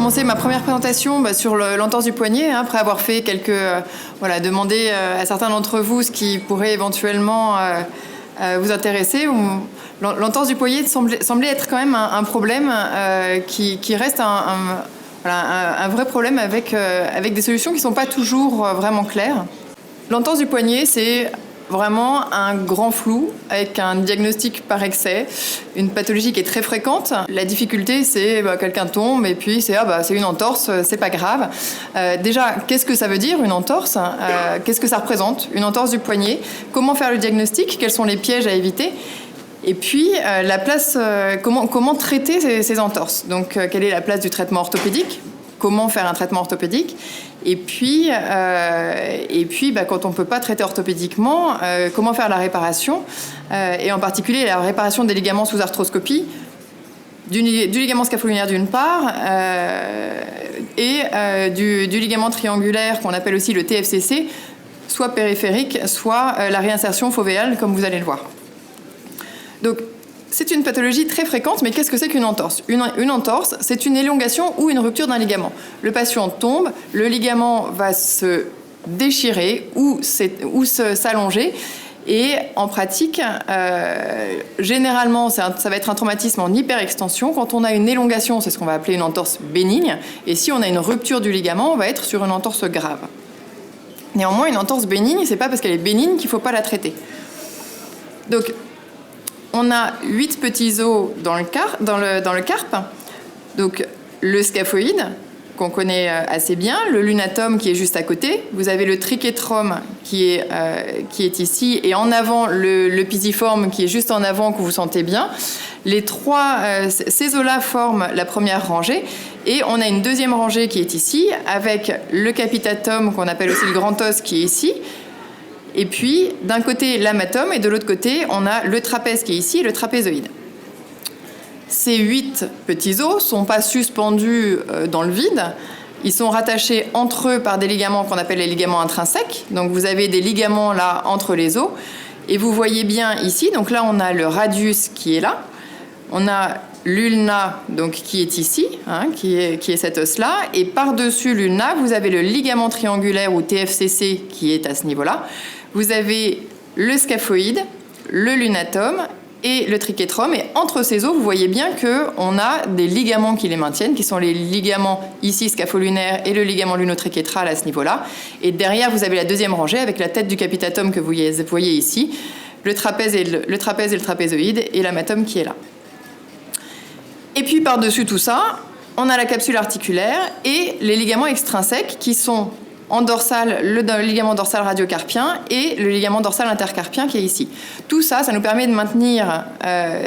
commencer ma première présentation sur l'entorse du poignet, après avoir fait demander à certains d'entre vous ce qui pourrait éventuellement vous intéresser. L'entorse du poignet semblait être quand même un problème qui reste un vrai problème avec des solutions qui ne sont pas toujours vraiment claires. L'entorse du poignet, c'est vraiment un grand flou avec un diagnostic par excès, une pathologie qui est très fréquente. La difficulté, c'est quelqu'un tombe et puis c'est une entorse, c'est pas grave. Déjà, qu'est-ce que ça veut dire une entorse ? Qu'est-ce que ça représente, une entorse du poignet ? Comment faire le diagnostic ? Quels sont les pièges à éviter ? Et puis, comment traiter ces entorses ? Donc, quelle est la place du traitement orthopédique ? Comment faire un traitement orthopédique ? Et puis, quand on ne peut pas traiter orthopédiquement, comment faire la réparation ? Et en particulier, la réparation des ligaments sous arthroscopie, du ligament scapholinaire d'une part, et du ligament triangulaire qu'on appelle aussi le TFCC, soit périphérique, soit la réinsertion fovéale, comme vous allez le voir. Donc, c'est une pathologie très fréquente, mais qu'est-ce que c'est qu'une entorse ? Une entorse, c'est une élongation ou une rupture d'un ligament. Le patient tombe, le ligament va se déchirer ou s'allonger, et en pratique, généralement, ça va être un traumatisme en hyperextension. Quand on a une élongation, c'est ce qu'on va appeler une entorse bénigne, et si on a une rupture du ligament, on va être sur une entorse grave. Néanmoins, une entorse bénigne, c'est pas parce qu'elle est bénigne qu'il ne faut pas la traiter. Donc, on a 8 petits os dans le carpe, donc le scaphoïde, qu'on connaît assez bien, le lunatum qui est juste à côté, vous avez le trichétrome qui est ici, et en avant le pisiforme qui est juste en avant, que vous sentez bien. Ces os-là forment la première rangée, et on a une deuxième rangée qui est ici, avec le capitatum, qu'on appelle aussi le grand os, qui est ici. Et puis, d'un côté, l'amatome, et de l'autre côté, on a le trapèze qui est ici et le trapézoïde. Ces 8 petits os ne sont pas suspendus dans le vide. Ils sont rattachés entre eux par des ligaments qu'on appelle les ligaments intrinsèques. Donc, vous avez des ligaments là entre les os. Et vous voyez bien ici, donc là, on a le radius qui est là. On a l'ulna, donc, qui est ici, qui est cet os-là. Et par-dessus l'ulna, vous avez le ligament triangulaire ou TFCC qui est à ce niveau-là. Vous avez le scaphoïde, le lunatum et le trichétrome. Et entre ces os, vous voyez bien qu'on a des ligaments qui les maintiennent, qui sont les ligaments ici scapholinaires et le ligament lunotrichétral à ce niveau-là. Et derrière, vous avez la deuxième rangée avec la tête du capitatum que vous voyez ici, le trapèze et le trapézoïde et l'amatome qui est là. Et puis par-dessus tout ça, on a la capsule articulaire et les ligaments extrinsèques qui sont en dorsal, le ligament dorsal radiocarpien et le ligament dorsal intercarpien qui est ici. Tout ça, ça nous permet de maintenir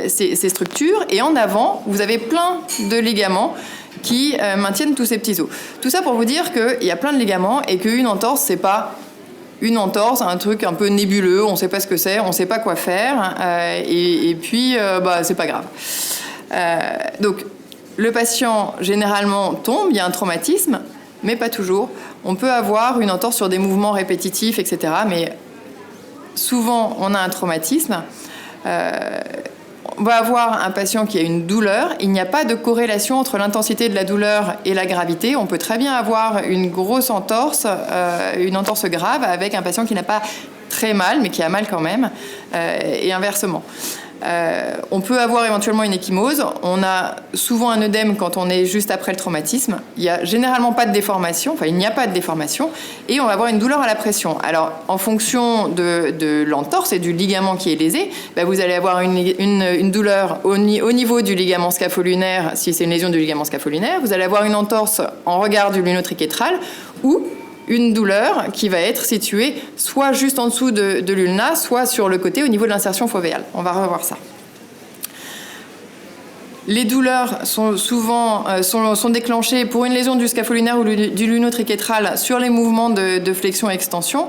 ces structures. Et en avant, vous avez plein de ligaments qui maintiennent tous ces petits os. Tout ça pour vous dire qu'il y a plein de ligaments et qu'une entorse, c'est pas une entorse, un truc un peu nébuleux, on ne sait pas ce que c'est, on ne sait pas quoi faire, et puis c'est pas grave. Donc, le patient, généralement, tombe, il y a un traumatisme, mais pas toujours. On peut avoir une entorse sur des mouvements répétitifs, etc. Mais souvent, on a un traumatisme. On va avoir un patient qui a une douleur. Il n'y a pas de corrélation entre l'intensité de la douleur et la gravité. On peut très bien avoir une grosse entorse, une entorse grave, avec un patient qui n'a pas très mal, mais qui a mal quand même, et inversement. On peut avoir éventuellement une ecchymose. On a souvent un œdème quand on est juste après le traumatisme. Il n'y a généralement pas de déformation, il n'y a pas de déformation, et on va avoir une douleur à la pression. Alors, en fonction de l'entorse et du ligament qui est lésé, vous allez avoir une douleur au niveau du ligament scapholinaire, si c'est une lésion du ligament scapholinaire. Vous allez avoir une entorse en regard du lunotrichétral, ou une douleur qui va être située soit juste en dessous de l'ulna, soit sur le côté au niveau de l'insertion fovéale. On va revoir ça. Les douleurs sont souvent sont déclenchées pour une lésion du scapholinaire ou du lunotrichétral sur les mouvements de flexion-extension.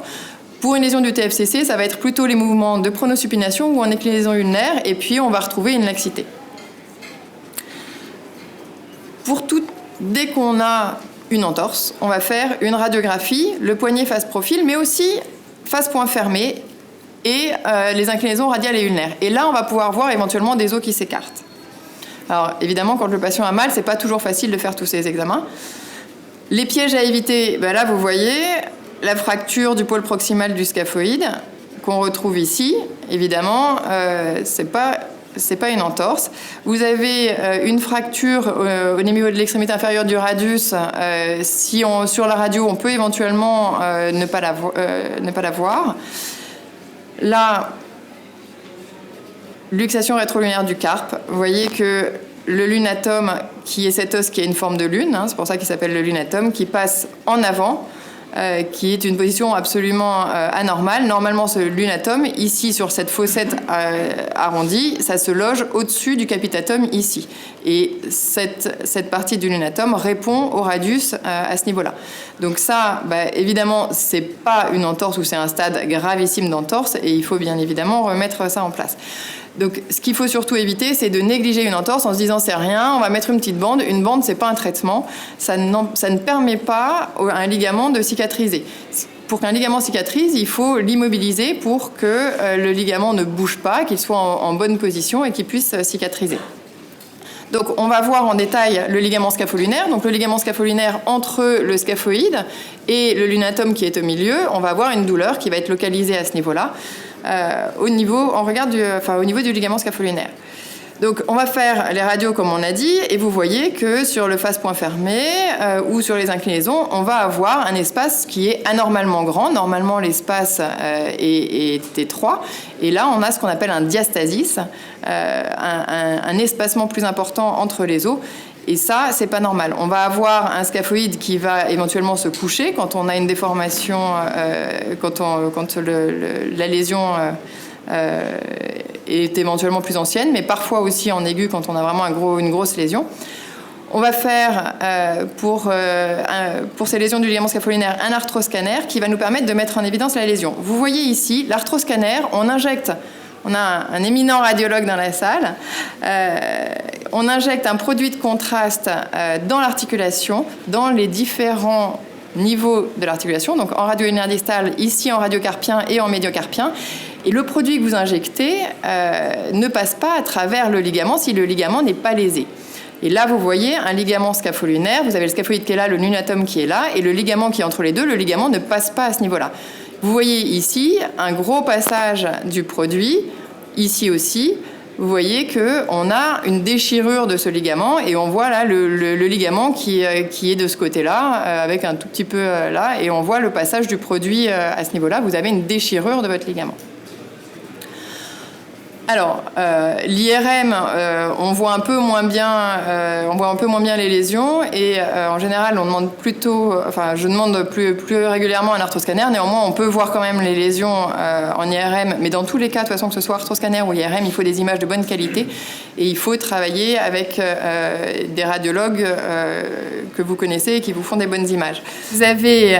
Pour une lésion du TFCC, ça va être plutôt les mouvements de pronosupination ou en inclinaison ulnaire, et puis on va retrouver une laxité. Dès qu'on a une entorse, on va faire une radiographie, le poignet face profil, mais aussi face point fermé et les inclinaisons radiales et ulnaires. Et là, on va pouvoir voir éventuellement des os qui s'écartent. Alors évidemment, quand le patient a mal, c'est pas toujours facile de faire tous ces examens. Les pièges à éviter, ben là vous voyez la fracture du pôle proximal du scaphoïde qu'on retrouve ici. Évidemment, c'est pas une entorse. Vous avez une fracture au niveau de l'extrémité inférieure du radius. Sur la radio, on peut éventuellement ne pas la voir. Là, luxation rétrolunaire du carpe. Vous voyez que le lunatome, qui est cet os qui a une forme de lune, hein, c'est pour ça qu'il s'appelle le lunatome, qui passe en avant, qui est une position absolument anormale. Normalement, ce lunatome, ici, sur cette fossette arrondie, ça se loge au-dessus du capitatum, ici. Et cette partie du lunatome répond au radius à ce niveau-là. Donc ça, évidemment, c'est pas une entorse ou c'est un stade gravissime d'entorse, et il faut bien évidemment remettre ça en place. Donc, ce qu'il faut surtout éviter, c'est de négliger une entorse en se disant c'est rien, on va mettre une petite bande. Une bande, c'est pas un traitement. Ça ne permet pas à un ligament de cicatriser. Pour qu'un ligament cicatrise, il faut l'immobiliser pour que le ligament ne bouge pas, qu'il soit en bonne position et qu'il puisse cicatriser. Donc, on va voir en détail le ligament scapholinaire. Donc, le ligament scapholinaire entre le scaphoïde et le lunatome qui est au milieu, on va avoir une douleur qui va être localisée à ce niveau-là. Au niveau du ligament scapholinaire. Donc, on va faire les radios comme on a dit, et vous voyez que sur le face point fermé ou sur les inclinaisons, on va avoir un espace qui est anormalement grand. Normalement, l'espace est étroit, et là, on a ce qu'on appelle un diastasis, un espacement plus important entre les os. Et ça, c'est pas normal. On va avoir un scaphoïde qui va éventuellement se coucher quand on a une déformation, quand la lésion est éventuellement plus ancienne, mais parfois aussi en aigu quand on a vraiment une grosse lésion. On va faire pour ces lésions du ligament scapholinaire un arthroscanner qui va nous permettre de mettre en évidence la lésion. Vous voyez ici, l'arthroscanner, on a un éminent radiologue dans la salle. On injecte un produit de contraste dans l'articulation, dans les différents niveaux de l'articulation, donc en radio-ulnaire distal, ici en radiocarpien et en médiocarpien. Et le produit que vous injectez ne passe pas à travers le ligament si le ligament n'est pas lésé. Et là, vous voyez un ligament scapholinaire, vous avez le scaphoïde qui est là, le lunatome qui est là, et le ligament qui est entre les deux, le ligament ne passe pas à ce niveau-là. Vous voyez ici un gros passage du produit, ici aussi. Vous voyez qu'on a une déchirure de ce ligament et on voit là le ligament qui est de ce côté-là, avec un tout petit peu là, et on voit le passage du produit à ce niveau-là. Vous avez une déchirure de votre ligament. Alors, l'IRM, on voit un peu moins bien les lésions et en général, on demande je demande plus régulièrement un arthroscanner. Néanmoins, on peut voir quand même les lésions en IRM, mais dans tous les cas, de toute façon, que ce soit arthroscanner ou IRM, il faut des images de bonne qualité et il faut travailler avec des radiologues que vous connaissez et qui vous font des bonnes images. Vous avez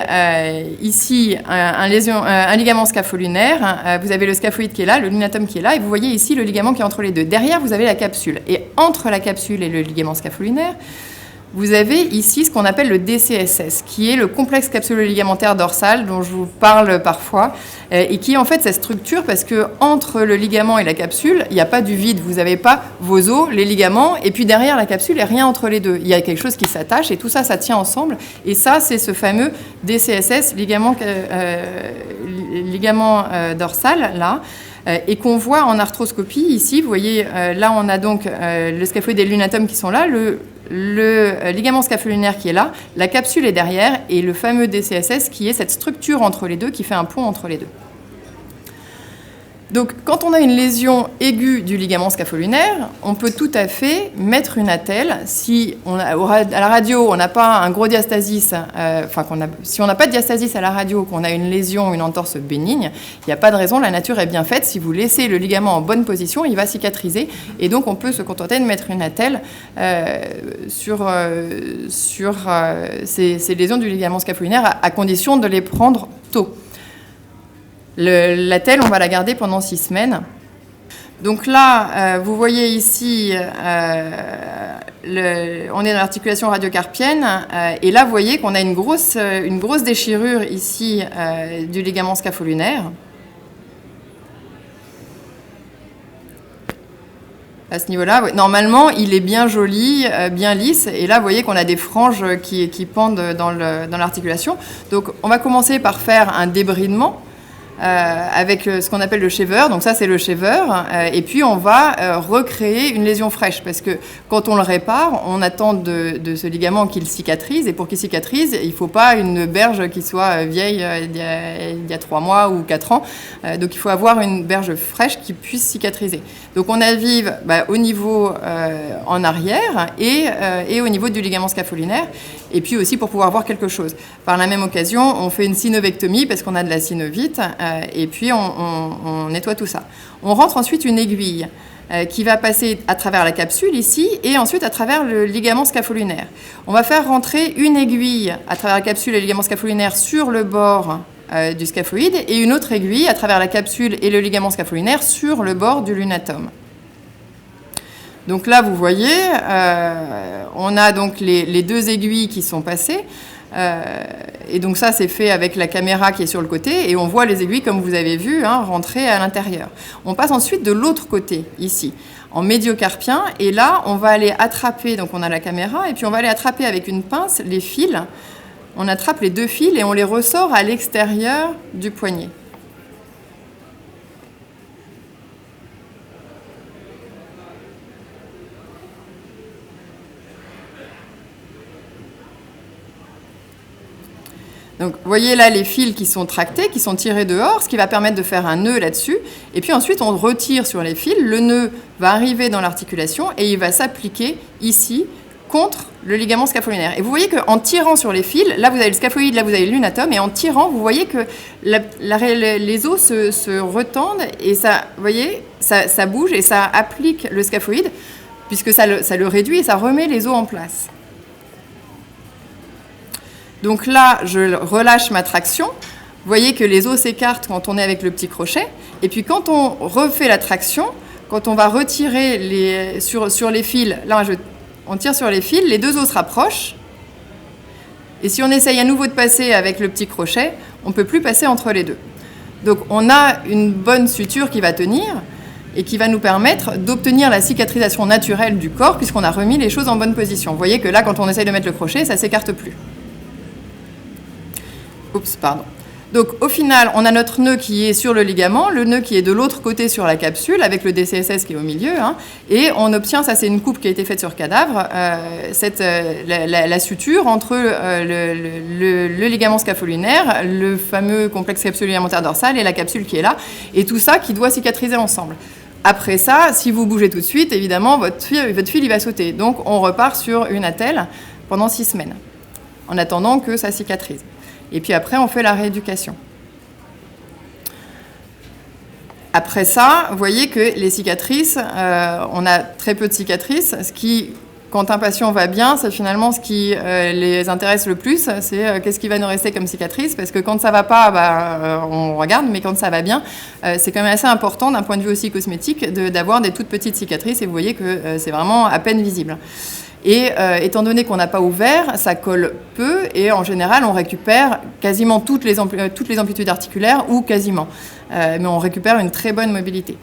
ici un ligament scapholinaire, vous avez le scaphoïde qui est là, le lunatome qui est là, et vous voyez ici le ligament qui est entre les deux. Derrière, vous avez la capsule. Et entre la capsule et le ligament scapholinaire, vous avez ici ce qu'on appelle le DCSS, qui est le complexe capsulo-ligamentaire dorsal, dont je vous parle parfois, et qui est en fait cette structure parce que entre le ligament et la capsule, il n'y a pas du vide. Vous n'avez pas vos os, les ligaments, et puis derrière la capsule, il n'y a rien entre les deux. Il y a quelque chose qui s'attache, et tout ça, ça tient ensemble. Et ça, c'est ce fameux DCSS, ligament dorsal, là, et qu'on voit en arthroscopie ici. Vous voyez, là, on a donc le scaphoïde et le lunatome qui sont là, le ligament scapholinaire qui est là, la capsule est derrière, et le fameux DCSS qui est cette structure entre les deux, qui fait un pont entre les deux. Donc, quand on a une lésion aiguë du ligament scapholinaire, on peut tout à fait mettre une attelle. Si à la radio, on n'a pas un gros diastasis, si on n'a pas de diastasis à la radio, qu'on a une lésion, une entorse bénigne, il n'y a pas de raison, la nature est bien faite. Si vous laissez le ligament en bonne position, il va cicatriser. Et donc, on peut se contenter de mettre une attelle sur ces lésions du ligament scapholinaire, à condition de les prendre tôt. L'attelle, on va la garder pendant 6 semaines. Donc là, vous voyez ici, on est dans l'articulation radiocarpienne, et là, vous voyez qu'on a une grosse déchirure ici du ligament scapholinaire. à ce niveau-là. Normalement, il est bien joli, bien lisse. Et là, vous voyez qu'on a des franges qui pendent dans l'articulation. Donc, on va commencer par faire un débridement avec ce qu'on appelle le shaver. Donc ça, c'est le shaver. Et puis, on va recréer une lésion fraîche. Parce que quand on le répare, on attend de ce ligament qu'il cicatrise. Et pour qu'il cicatrise, il ne faut pas une berge qui soit vieille il y a 3 mois ou 4 ans. Donc, il faut avoir une berge fraîche qui puisse cicatriser. Donc, on avive au niveau en arrière et au niveau du ligament scapholinaire. Et puis aussi pour pouvoir voir quelque chose. Par la même occasion, on fait une synovectomie parce qu'on a de la synovite. Et puis, on nettoie tout ça. On rentre ensuite une aiguille qui va passer à travers la capsule ici et ensuite à travers le ligament scapholinaire. On va faire rentrer une aiguille à travers la capsule et le ligament scapholinaire sur le bord du scaphoïde et une autre aiguille à travers la capsule et le ligament scapholinaire sur le bord du lunatum. Donc là, vous voyez, on a donc les 2 aiguilles qui sont passées. Et donc ça, c'est fait avec la caméra qui est sur le côté. Et on voit les aiguilles, comme vous avez vu, rentrer à l'intérieur. On passe ensuite de l'autre côté, ici, en médiocarpien. Et là, on va aller attraper, donc on a la caméra, et puis on va aller attraper avec une pince les fils. On attrape les 2 fils et on les ressort à l'extérieur du poignet. Donc, vous voyez là les fils qui sont tractés, qui sont tirés dehors, ce qui va permettre de faire un nœud là-dessus. Et puis ensuite, on retire sur les fils. Le nœud va arriver dans l'articulation et il va s'appliquer ici contre le ligament scapholinaire. Et vous voyez qu'en tirant sur les fils, là vous avez le scaphoïde, là vous avez le lunatum, et en tirant, vous voyez que les os se retendent et ça, vous voyez, ça bouge et ça applique le scaphoïde puisque ça le réduit et ça remet les os en place. Donc là, je relâche ma traction. Vous voyez que les os s'écartent quand on est avec le petit crochet. Et puis quand on refait la traction, quand on va retirer sur les fils, là on tire sur les fils, les 2 os se rapprochent. Et si on essaye à nouveau de passer avec le petit crochet, on ne peut plus passer entre les 2. Donc on a une bonne suture qui va tenir et qui va nous permettre d'obtenir la cicatrisation naturelle du corps puisqu'on a remis les choses en bonne position. Vous voyez que là, quand on essaye de mettre le crochet, ça ne s'écarte plus. Oups, pardon. Donc au final, on a notre nœud qui est sur le ligament, le nœud qui est de l'autre côté sur la capsule, avec le DCSS qui est au milieu, et on obtient, ça c'est une coupe qui a été faite sur cadavre, la suture entre le ligament scapholinaire, le fameux complexe capsulo-ligamentaire dorsal et la capsule qui est là, et tout ça qui doit cicatriser ensemble. Après ça, si vous bougez tout de suite, évidemment, votre fil il va sauter. Donc on repart sur une attelle pendant 6 semaines, en attendant que ça cicatrise. Et puis après, on fait la rééducation. Après ça, vous voyez que les cicatrices, on a très peu de cicatrices. Ce qui, quand un patient va bien, c'est finalement ce qui les intéresse le plus, c'est qu'est-ce qui va nous rester comme cicatrice. Parce que quand ça ne va pas, on regarde, mais quand ça va bien, c'est quand même assez important d'un point de vue aussi cosmétique d'avoir des toutes petites cicatrices. Et vous voyez que c'est vraiment à peine visible. Et étant donné qu'on n'a pas ouvert, ça colle peu et en général, on récupère quasiment toutes les amplitudes articulaires ou quasiment. Mais on récupère une très bonne mobilité.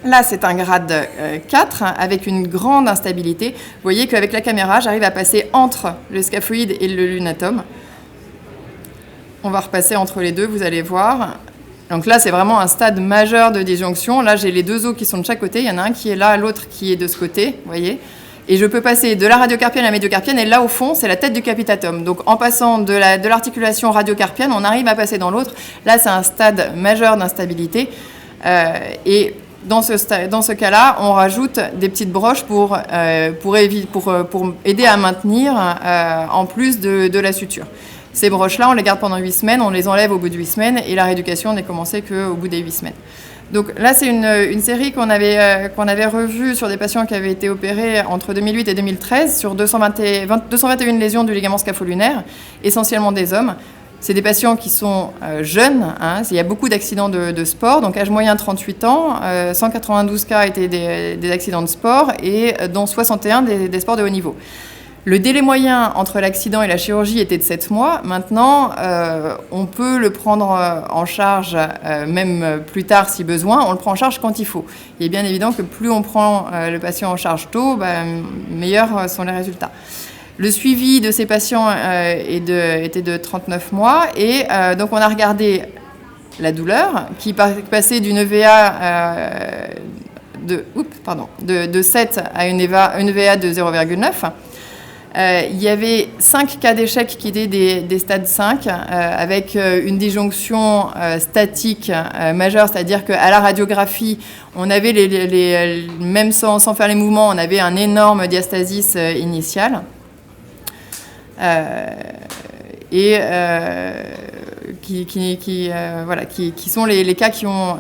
Là, c'est un grade 4 avec une grande instabilité. Vous voyez qu'avec la caméra, j'arrive à passer entre le scaphoïde et le lunatum. On va repasser entre les deux, vous allez voir. Donc là, c'est vraiment un stade majeur de disjonction. Là, j'ai les 2 os qui sont de chaque côté. Il y en a un qui est là, l'autre qui est de ce côté, vous voyez. Et je peux passer de la radiocarpienne à la médiocarpienne, et là, au fond, c'est la tête du capitatum. Donc, en passant de l'articulation radiocarpienne, on arrive à passer dans l'autre. Là, c'est un stade majeur d'instabilité. Et dans ce cas-là, on rajoute des petites broches pour aider à maintenir en plus de la suture. Ces broches-là, on les garde pendant 8 semaines, on les enlève au bout de 8 semaines, et la rééducation n'est commencée qu'au bout des 8 semaines. Donc là, c'est une série qu'on avait revue sur des patients qui avaient été opérés entre 2008 et 2013 sur 221 lésions du ligament scapholinaire, essentiellement des hommes. C'est des patients qui sont jeunes, il y a beaucoup d'accidents de sport, donc âge moyen 38 ans, 192 cas étaient des accidents de sport et dont 61 des sports de haut niveau. Le délai moyen entre l'accident et la chirurgie était de 7 mois. Maintenant, on peut le prendre en charge, même plus tard si besoin. On le prend en charge quand il faut. Il est bien évident que plus on prend le patient en charge tôt, meilleurs sont les résultats. Le suivi de ces patients était de 39 mois. Et donc, on a regardé la douleur qui passait d'une EVA de 7 à une EVA de 0,9. Il y avait 5 cas d'échec qui étaient des stades 5, avec une disjonction statique majeure, c'est-à-dire qu'à la radiographie, on avait, même sans faire les mouvements, on avait un énorme diastasis initial. Qui sont les cas qui ont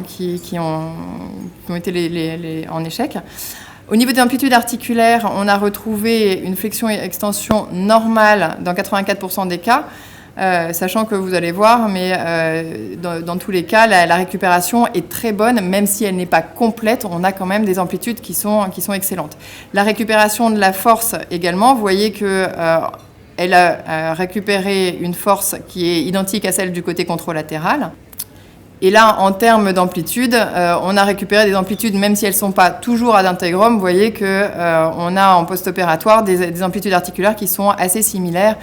été en échec. Au niveau des amplitudes articulaires, on a retrouvé une flexion-extension normale dans 84% des cas, sachant que vous allez voir, mais dans tous les cas, la récupération est très bonne, même si elle n'est pas complète, on a quand même des amplitudes qui sont excellentes. La récupération de la force également, vous voyez que elle a récupéré une force qui est identique à celle du côté contralatéral. Et là, en termes d'amplitude, on a récupéré des amplitudes, même si elles ne sont pas toujours ad integrum. Vous voyez qu'on a en post-opératoire des amplitudes articulaires qui sont assez similaires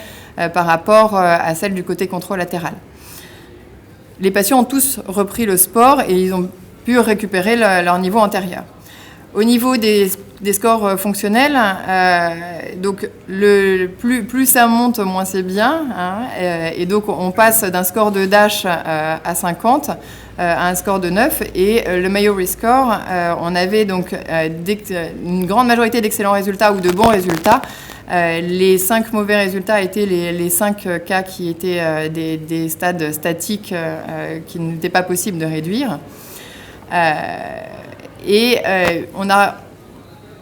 par rapport à celles du côté contralatéral. Les patients ont tous repris le sport et ils ont pu récupérer leur niveau antérieur. Au niveau des scores fonctionnels, donc plus ça monte, moins c'est bien. Et donc on passe d'un score de DASH à 50 à un score de 9. Et le Mayo Score, on avait donc une grande majorité d'excellents résultats ou de bons résultats. Les 5 mauvais résultats étaient les 5 cas qui étaient des stades statiques qui n'étaient pas possible de réduire. On a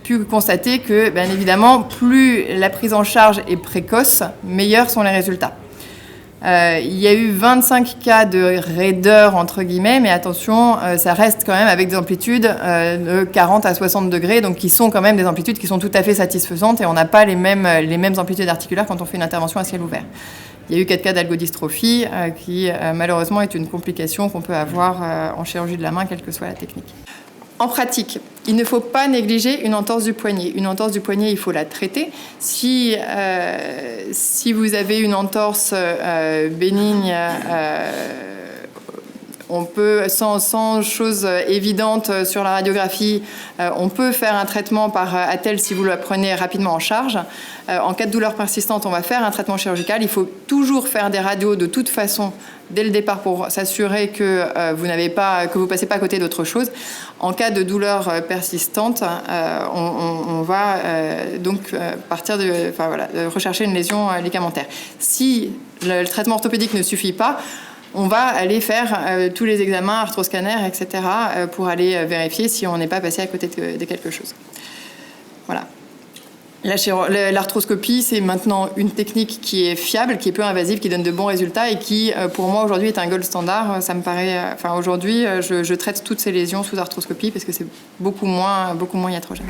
pu constater que, bien évidemment, plus la prise en charge est précoce, meilleurs sont les résultats. Il y a eu 25 cas de raideur, entre guillemets, mais attention, ça reste quand même avec des amplitudes de 40 à 60 degrés, donc qui sont quand même des amplitudes qui sont tout à fait satisfaisantes, et on n'a pas les mêmes amplitudes articulaires quand on fait une intervention à ciel ouvert. Il y a eu 4 cas d'algodystrophie qui, malheureusement, est une complication qu'on peut avoir en chirurgie de la main, quelle que soit la technique. En pratique, il ne faut pas négliger une entorse du poignet. Une entorse du poignet, il faut la traiter. Si vous avez une entorse bénigne, on peut, sans chose évidente sur la radiographie, on peut faire un traitement par attel si vous le prenez rapidement en charge. En cas de douleur persistante, on va faire un traitement chirurgical. Il faut toujours faire des radios de toute façon dès le départ pour s'assurer que vous passez pas à côté d'autre chose. En cas de douleur persistante, on va partir de rechercher une lésion ligamentaire. Si le traitement orthopédique ne suffit pas, on va aller faire tous les examens, arthroscanner, etc., pour aller vérifier si on n'est pas passé à côté de quelque chose. Voilà. L'arthroscopie, c'est maintenant une technique qui est fiable, qui est peu invasive, qui donne de bons résultats et qui, pour moi, aujourd'hui, est un gold standard. Ça me paraît... aujourd'hui, je traite toutes ces lésions sous arthroscopie parce que c'est beaucoup moins iatrogène.